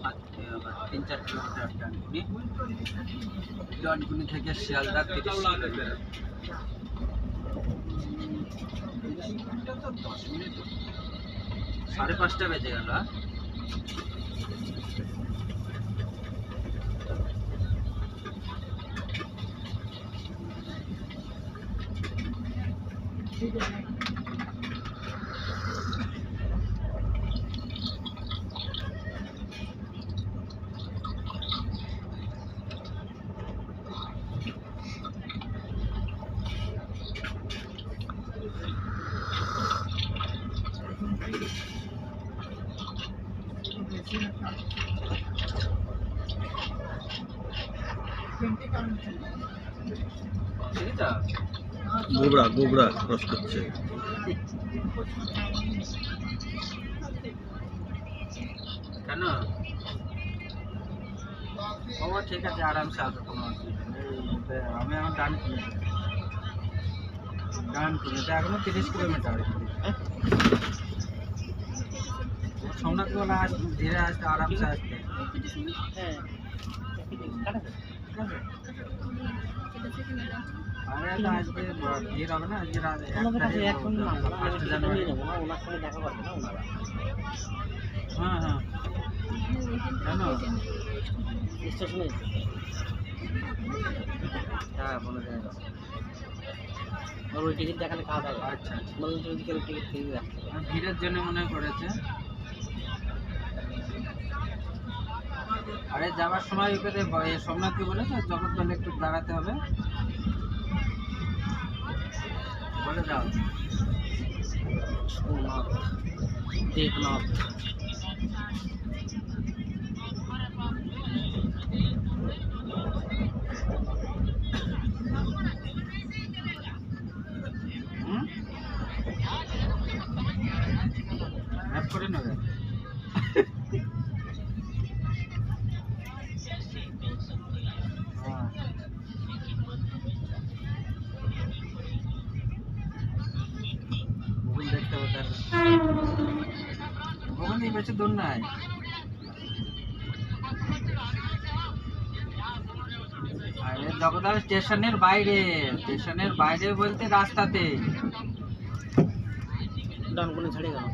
3-4 kilometre Dankuni থেকে Sealdah 30 kilometre. 30 kilometre তো 10 minute, 5:30 বেজে গেল। গোবরা ক্রস করছে। কেন? ও ঠিক আছে, আরামসে আসবে, কোনো অসুবিধা নেই। আমি এখন ডানকুনিতে এখনো 30 কিলোমিটার। সোমনাথ বলা আসতে ধীরে আসতে, আরামসে আসতে। হ্যাঁ, আরে আজকে ভিড় হবে না, আজকে 1 জানুয়ারি। হ্যাঁ হ্যাঁ, কেন? স্টেশনে হ্যাঁ, বলে দেয় ওই টিকিট দেখালে খাওয়া দাওয়া। আচ্ছা, টিকিট কিনে রাখতে ভিড়ের জন্য মনে করেছে। আরে যাওয়ার সময় ওকে সোমনাথকে বলেছে জগৎবলে একটু দাঁড়াতে হবে, বলে যাও। সোমনাথ, দেবনাথ, ম্যাপ করে নেবে। দেখতে হবে তার ওখানে বেশি দূর নাই। আরে জগদ্দল স্টেশনের বাইরে বলতে রাস্তাতে। ডানকুনি ছাড়ে গেল।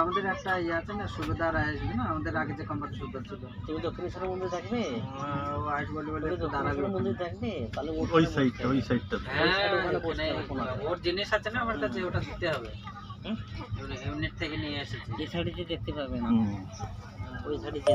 আমাদের একটা ইয়ে আছে না, সুবিধার আসবে না, আমাদের আগে যে কম্পার্ট সুবিধা ছিল। তুমি দক্ষিণেশ্বর মন্দির থাকবে, ও আসবে বলে দাঁড়াবে মন্দির থাকবে, তাহলে ওই সাইডটা হ্যাঁ, ওর জিনিস আছে না আমার কাছে, ওটা দিতে হবে। ইউনিট থেকে নিয়ে এসেছি। এই সাইডে দেখতে পাবে না, ওই সাইডে যেতে